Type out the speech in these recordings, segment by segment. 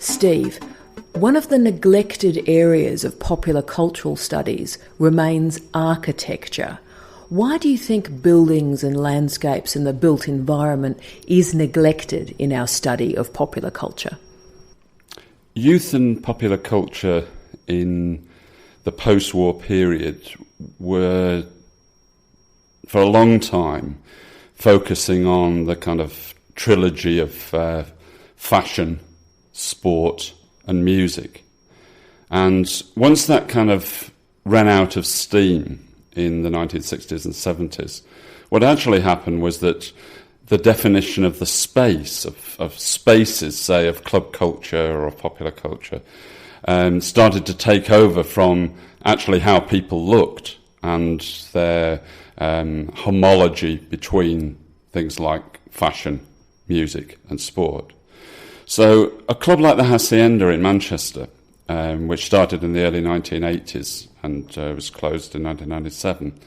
Steve, one of the neglected areas of popular cultural studies remains architecture. Why do you think buildings and landscapes and the built environment is neglected in our study of popular culture? Youth and popular culture in the post-war period were, for a long time, focusing on the kind of trilogy of fashion, sport and music. And once that kind of ran out of steam in the 1960s and 70s, what actually happened was that the definition of the space, of spaces, say, of club culture or of popular culture, started to take over from actually how people looked and their homology between things like fashion, music and sport. So a club like the Hacienda in Manchester, which started in the early 1980s and was closed in 1997,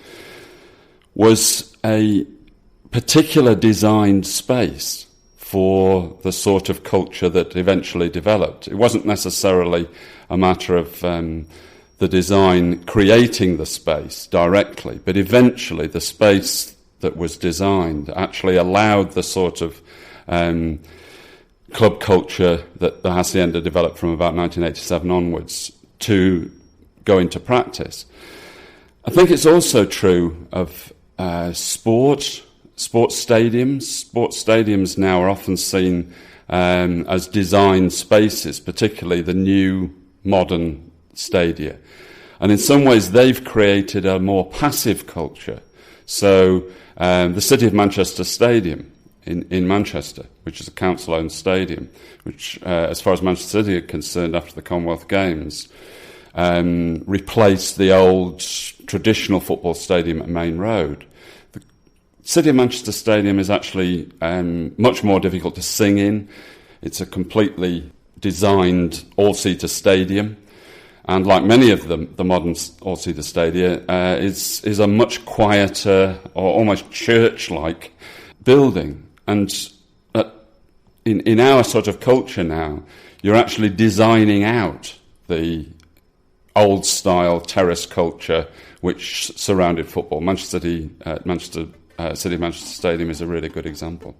was a particular designed space for the sort of culture that eventually developed. It wasn't necessarily a matter of the design creating the space directly, but eventually the space that was designed actually allowed the sort of club culture that the Hacienda developed from about 1987 onwards to go into practice. I think it's also true of sports stadiums. Sports stadiums now are often seen as design spaces, particularly the new modern stadia. And in some ways they've created a more passive culture. So the City of Manchester Stadium in Manchester, which is a council-owned stadium, which, as far as Manchester City are concerned, after the Commonwealth Games, replaced the old traditional football stadium at Main Road. The City of Manchester Stadium is actually much more difficult to sing in. It's a completely designed all-seater stadium, and like many of them, the modern all-seater stadia is a much quieter or almost church-like building. And in our sort of culture now, you're actually designing out the old-style terrace culture which surrounded football. Manchester City Manchester Stadium is a really good example.